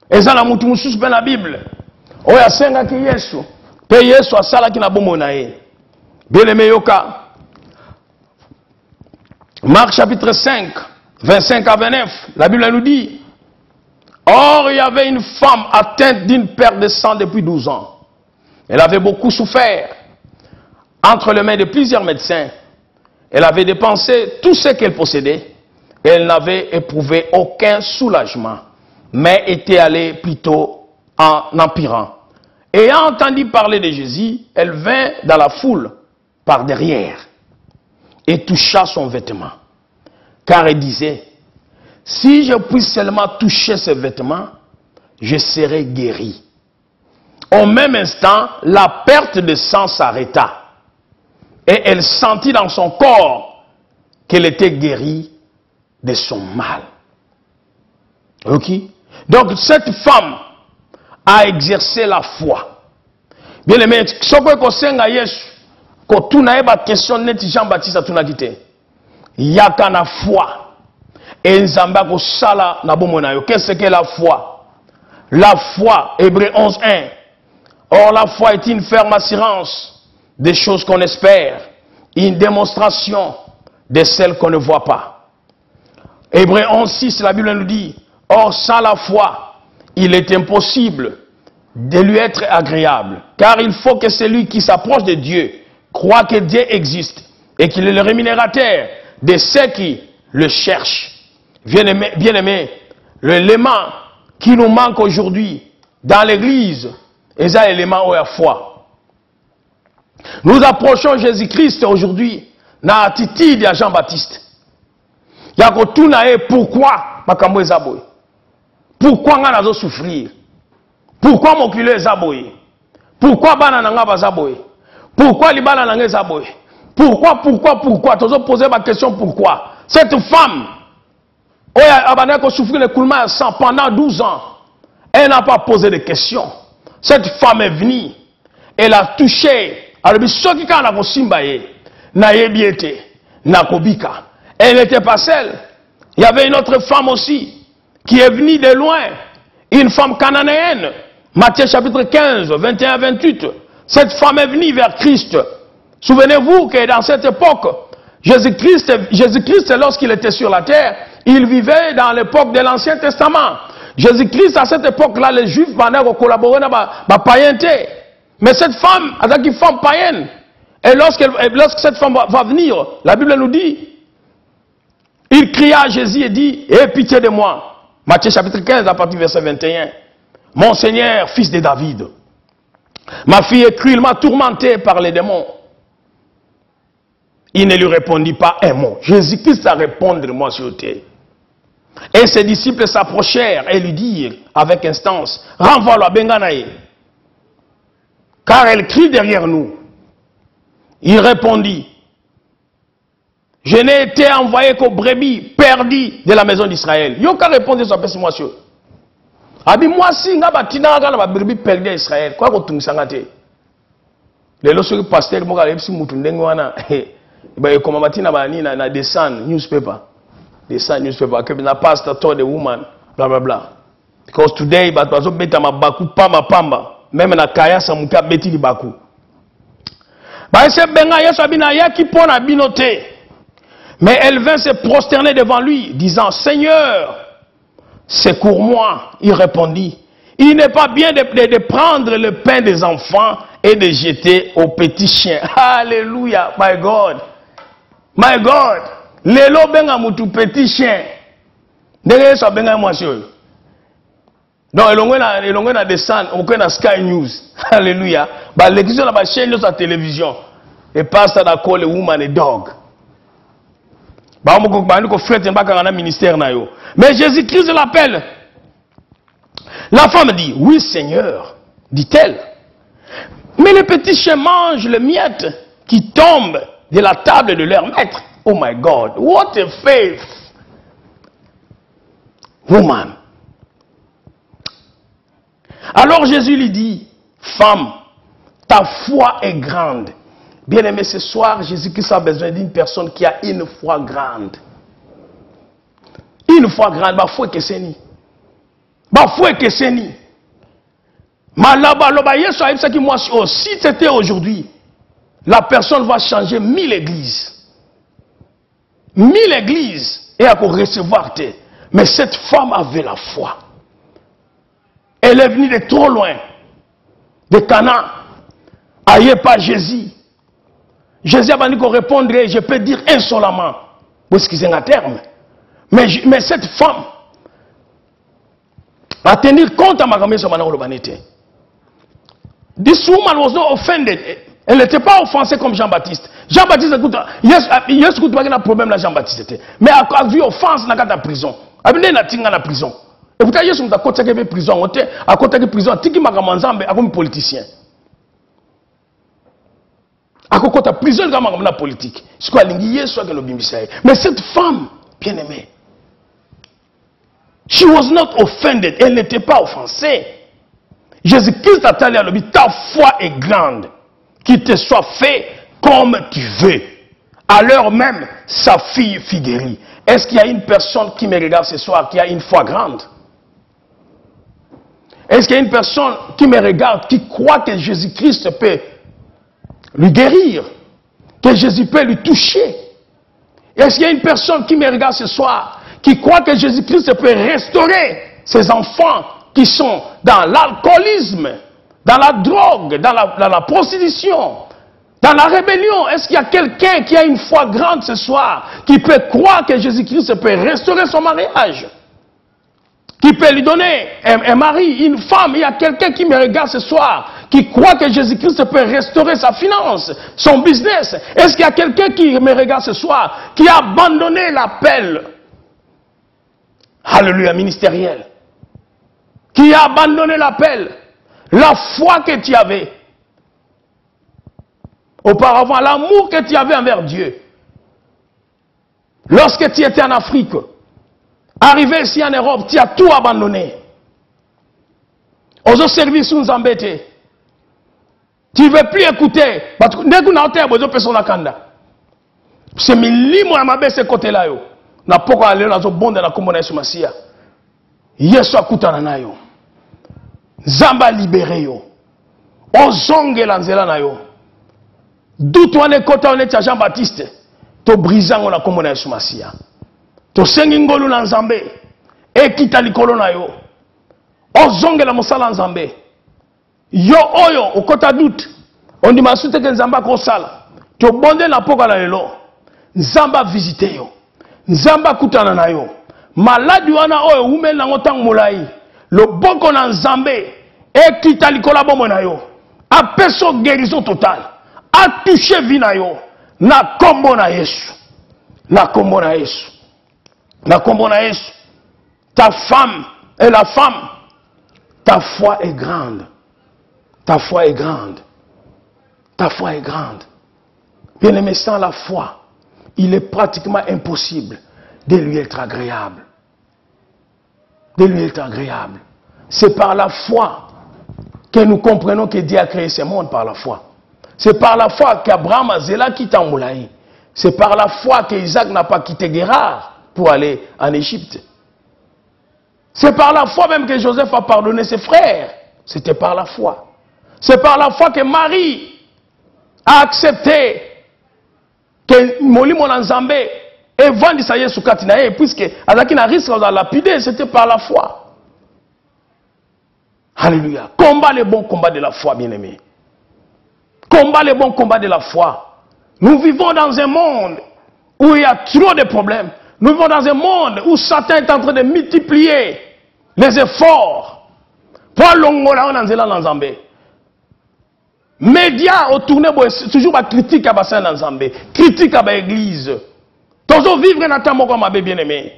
Et ça la mutu mususu pe na Bible. Oya senga ki Yesu. Pe Yesu asala ki na bomo na ye. Bien-aimé yoka. Marc chapitre 5, 25 à 29, la Bible nous dit, or il y avait une femme atteinte d'une perte de sang depuis 12 ans. Elle avait beaucoup souffert entre les mains de plusieurs médecins. Elle avait dépensé tout ce qu'elle possédait. Elle n'avait éprouvé aucun soulagement, mais était allée plutôt en empirant. Ayant entendu parler de Jésus, elle vint dans la foule par derrière et toucha son vêtement. Car elle disait, si je puis seulement toucher ce vêtement, je serai guéri. Au même instant, la perte de sang s'arrêta. Et elle sentit dans son corps qu'elle était guérie de son mal. Ok? Donc cette femme a exercé la foi. Bien aimé, ce que senga Yesu, quand tu n'as pas question net Jean-Baptiste a tout quitté. Yaka na foi. Et Nzamba ko sala na bomona yo. Qu'est-ce que la foi? La foi, Hébreux 11:1. Or la foi est une ferme assurance des choses qu'on espère, une démonstration de celles qu'on ne voit pas. Hébreux 11:6, la Bible nous dit, or sans la foi, il est impossible de lui être agréable, car il faut que celui qui s'approche de Dieu croit que Dieu existe et qu'il est le rémunérateur de ceux qui le cherchent. Bien-aimé, l'élément qui nous manque aujourd'hui dans l'église, c'est l'élément de la foi. Nous approchons Jésus-Christ aujourd'hui dans l'attitude de Jean-Baptiste. Il y a pourquoi makambo ezaboy? Pourquoi nga nazo souffrir? Pourquoi mon culé ezaboy? Pourquoi bana nanga bazaboy? Pourquoi libala nanga ezaboy? Pourquoi? Toujours poser ma question pourquoi? Cette femme, elle a souffert le coulement de sang pendant 12 ans. Elle n'a pas posé de questions. Cette femme est venue. Elle a touché. Elle n'était pas seule. Il y avait une autre femme aussi qui est venue de loin. Une femme cananéenne. Matthieu chapitre 15, 21 à 28. Cette femme est venue vers Christ. Souvenez-vous que dans cette époque, Jésus-Christ, lorsqu'il était sur la terre, il vivait dans l'époque de l'Ancien Testament. Jésus-Christ, à cette époque-là, les Juifs ont collaboré dans la païenté. Mais cette femme, c'est une femme païenne. Et lorsque cette femme va venir, la Bible nous dit, il cria à Jésus et dit, aie pitié de moi. Matthieu chapitre 15, à partir du verset 21. Mon Seigneur, fils de David, ma fille est cruellement tourmentée par les démons. Il ne lui répondit pas un mot. Jésus-Christ a répondu, moi sur terre. Et ses disciples s'approchèrent et lui dirent avec instance, renvoie-la, Benganaï. Car elle crie derrière nous. Il répondit, je n'ai été envoyé qu'aux brebis perdues de la maison d'Israël. Il n'y a qu'à répondre sur ce monsieur. Abi moi si nga batina ga na brebis perdues d'Israël. Quoi que tu sangate. Les lorsque pasteur mo ga lepsi mutu ndenge wana ba ekoma batina ba ni na The Sun newspaper. The Sun newspaper que na pastor told the woman blah blah blah. Because today but bazo beta mabaku pamba pamba. même na kaya samuka beti libaku. Baïse benga yesu abina yaki pona binote. Mais elle vint se prosterner devant lui, disant, Seigneur, secours-moi. Il répondit, il n'est pas bien de prendre le pain des enfants et de jeter aux petits chiens. Alléluia, my God. My God. Lelo benga mutu petit chien. Ndenge yesu benga mwasi oyo. Donc, elongwe na descendre, on na Sky News. Alléluia. Ba l'église na ba chaîne sur la télévision. Et passe à la call woman et dog. Mais Jésus-Christ l'appelle. La femme dit, oui Seigneur, dit-elle. Mais les petits chiens mangent les miettes qui tombent de la table de leur maître. Oh my God, what a faith. Woman. Alors Jésus lui dit, femme, ta foi est grande. Bien aimé, ce soir, Jésus-Christ a besoin d'une personne qui a une foi grande. Une foi grande, ma foi que c'est ni. Ma foi que c'est ni. Si c'était aujourd'hui, la personne va changer 1000 églises. 1000 églises et à recevoir. Mais cette femme avait la foi. Elle est venue de trop loin. De Cana. Aïe pas Jésus. Jésus a dit qu'on répondrait, je peux dire insolemment, parce qu'ils ont un terme. Mais cette femme a tenir compte à ma grand-mère sur Manolo Banete. This woman was not offended. Elle n'était pas offensée comme Jean-Baptiste. Jean-Baptiste, écoute, il y a un problème là, Jean-Baptiste. Mais à vu offense, il y a la prison. Il y a la prison. Et vous voyez, il y a côté prison. À côté de prison, il y a un politicien. À côté de prison, il y a un politique. Mais cette femme, bien aimée, she was not offended. Elle n'était pas offensée. Jésus-Christ a dit à l'homme, ta foi est grande. Qu'il te soit fait comme tu veux. À l'heure même, sa fille fut guérie. Est-ce qu'il y a une personne qui me regarde ce soir qui a une foi grande? Est-ce qu'il y a une personne qui me regarde qui croit que Jésus-Christ peut lui guérir? Que Jésus peut lui toucher? Est-ce qu'il y a une personne qui me regarde ce soir qui croit que Jésus-Christ peut restaurer ses enfants qui sont dans l'alcoolisme, dans la drogue, dans la prostitution, dans la rébellion? Est-ce qu'il y a quelqu'un qui a une foi grande ce soir, qui peut croire que Jésus-Christ peut restaurer son mariage, qui peut lui donner un mari, une femme? Il y a quelqu'un qui me regarde ce soir, qui croit que Jésus-Christ peut restaurer sa finance, son business? Est-ce qu'il y a quelqu'un qui me regarde ce soir, qui a abandonné l'appel, alléluia, ministériel, qui a abandonné l'appel, la foi que tu avais auparavant, l'amour que tu avais envers Dieu, lorsque tu étais en Afrique, arrivé ici en Europe, tu as tout abandonné. Aux services nous embêter. Tu ne veux plus écouter. C'est milimo à ma baisse ce côté-là. Na poko aller na zo bonde na komona Yesu Masia. Yesu akutana nayo. Zamba libéré yo. Ozongela nzela na yo. D'où toi ne kota on est Jean-Baptiste. To brisanga na komona Yesu Masia. To sengi ngolu na Nzambe. Ekita likolo na yo. Ozongela mosala Nzambe. Yo oyo okota doute. On dit masute ke Nzamba ko sala. To bonde na poko na lelo. Nzamba visite yo. Nzamba kutana na yo. Maladi wana oyo umeli nango tango molai. Loboko na Nzambe ekita likola bomo na yo. Apeso guérison totale. A touché vie na yo. Na kombo na Yesu. Na kombo na Yesu. Na kombo na Yesu. Ta femme et la femme. Ta foi est grande. Ta foi est grande. Ta foi est grande. Bien aimé, sans la foi, il est pratiquement impossible de lui être agréable. De lui être agréable. C'est par la foi que nous comprenons que Dieu a créé ce monde par la foi. C'est par la foi qu'Abraham a zéla quitté Moulaï. C'est par la foi qu'Isaac n'a pas quitté Guérard pour aller en Égypte. C'est par la foi même que Joseph a pardonné ses frères. C'était par la foi. C'est par la foi que Marie a accepté que Molimo Nzambé et vendi sa Yesu Katinae, puisque Azaki n'a risque de lapider, c'était par la foi. Alléluia. Combat le bon combat de la foi, bien-aimé. Combat le bon combat de la foi. Nous vivons dans un monde où il y a trop de problèmes. Nous vivons dans un monde où Satan est en train de multiplier les efforts pour l'ongola en Nzela Nzambé. Médias ont tourné toujours la critique à Bassin Nzambé, critique à l'église. Toujours vivre dans ta mort ma bien-aimé.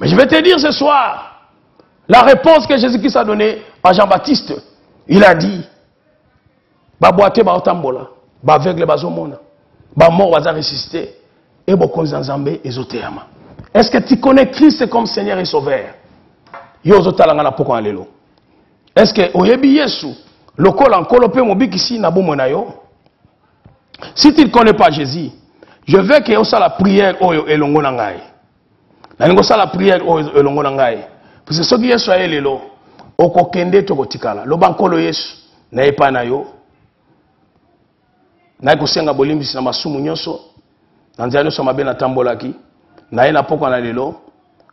Mais je vais te dire ce soir, la réponse que Jésus-Christ a donnée à Jean-Baptiste, il a dit, ba boite ba otambola, ba aveugle ba zomona, ba mort va ressusciter et beaucoup Nzambé ezoteama. Est-ce que tu connais Christ comme Seigneur et Sauveur? Yo zotalanga na poko alelo. Est-ce que oyebi Yesu lokola nkolope mobikisi na bomona yo? Si tu ne connais pas Jésus, je veux que osa la prière oyo elongo na ngai. Na ningo sa la prière oyo elongo na ngai. Parce que soki Yesu ayelelo okokende tokotikala. Loba nkolo Yesu na epa na yo. Na kosenga bolimbisi na masumu nyonso. Na nzela nyonso mabe na tambolaki. Na ye na poko na lelo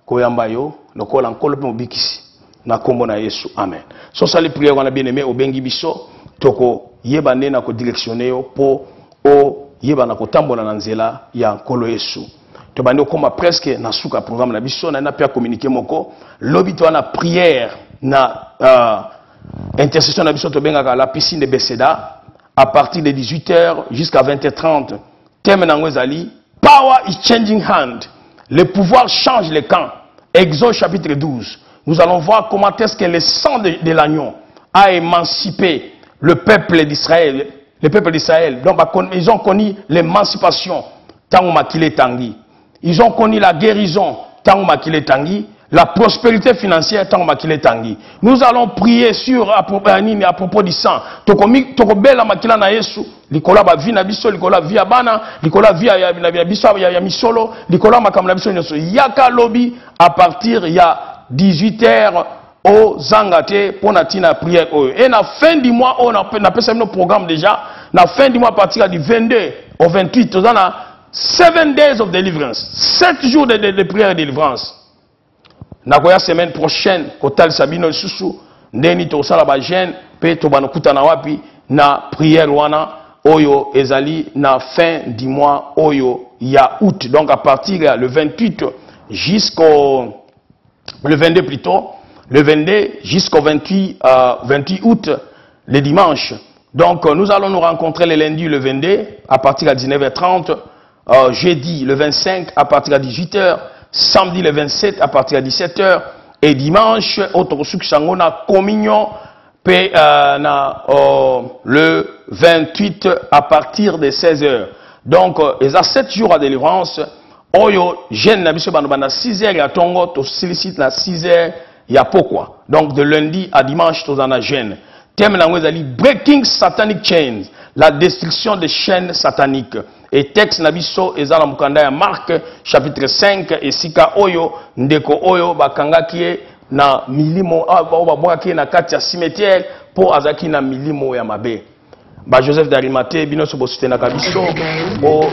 koyamba yo lokola nkolo pe mobikisi na kombo na Yesu. Amen. So sali prière wana bien-aimé obengi biso toko yeba nde na ko directionner yo po o yeba na kotambola na nzela ya nkolo Yesu. To bandi okoma presque na suka programme na biso na pia communiquer moko lobi to na prière na intercession na biso to bengaka la piscine de Bethesda à partir de 18h jusqu'à 20h30. Thème na ngozali Power is changing hand. Le pouvoir change les camps. Exode chapitre 12. Nous allons voir comment est-ce que le sang de l'agneau a émancipé le peuple d'Israël. Le peuple d'Israël. Donc, ils ont connu l'émancipation. Tango makile tangi. Ils ont connu la guérison. Tango makile tangi. La prospérité financière. Tango makile tangi. Nous allons prier sur à propos du sang. Tokobela makila na Yesu. Likola ba vi na biso, likola vi abana, likola vi ya biso ya misolo, likola makam na biso nyonso. Yaka lobi à partir ya 18h au Zangate pour la prière. Et la fin du mois, on a fait un programme déjà. La fin du mois, à partir du 22 au 28, on a 7 days of deliverance. 7 jours de prière et de délivrance. La semaine prochaine, Kotal Sabino Susu, Ndeni Tosala Bajen, Pe Tobano Kutana Wapi, na prière wana, Oyo Ezali, na fin du mois, Oyo, ya août. Donc à partir le 28 jusqu'au le 22 plutôt, le 22 jusqu'au 28 août, le dimanche. Donc nous allons nous rencontrer le lundi le 22 à partir de 19h30, jeudi le 25 à partir de 18h, samedi le 27 à partir de 17h et dimanche na communion le 28 à partir de 16h. Donc il y a 7 jours à délivrance. Oyo jeune na biso bana 6h ya tongo to sollicite na 6h ya pokwa. Donc de lundi à dimanche to zana jeune. Thème na ngozali breaking satanic chains, la destruction des chaînes sataniques. Et texte na biso ezala mukanda ya Marc chapitre 5 et sika oyo ndeko oyo bakangaki na milimo babwaki na kati ya cimetière pour azaki na milimo ya mabe. Ba Joseph d'Arimathée bino so bosutena kabiso bo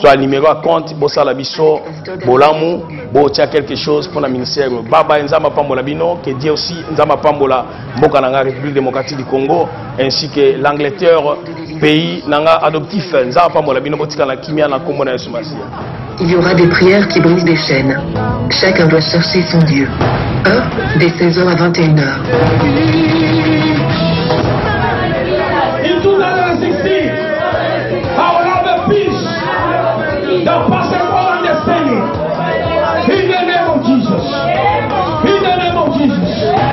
soit numéro à compte bo sala biso bolamu bo tia quelque chose pour la ministère baba nzamba pambola bino que Dieu aussi nzamba pambola mboka nanga République démocratique du Congo ainsi que l'Angleterre pays nanga adoptif nzamba pambola bino botika na kimia na kombo na Yesu Masia. Il y aura des prières qui brisent des chaînes. Chacun doit chercher son Dieu. Dès 16h à 21h.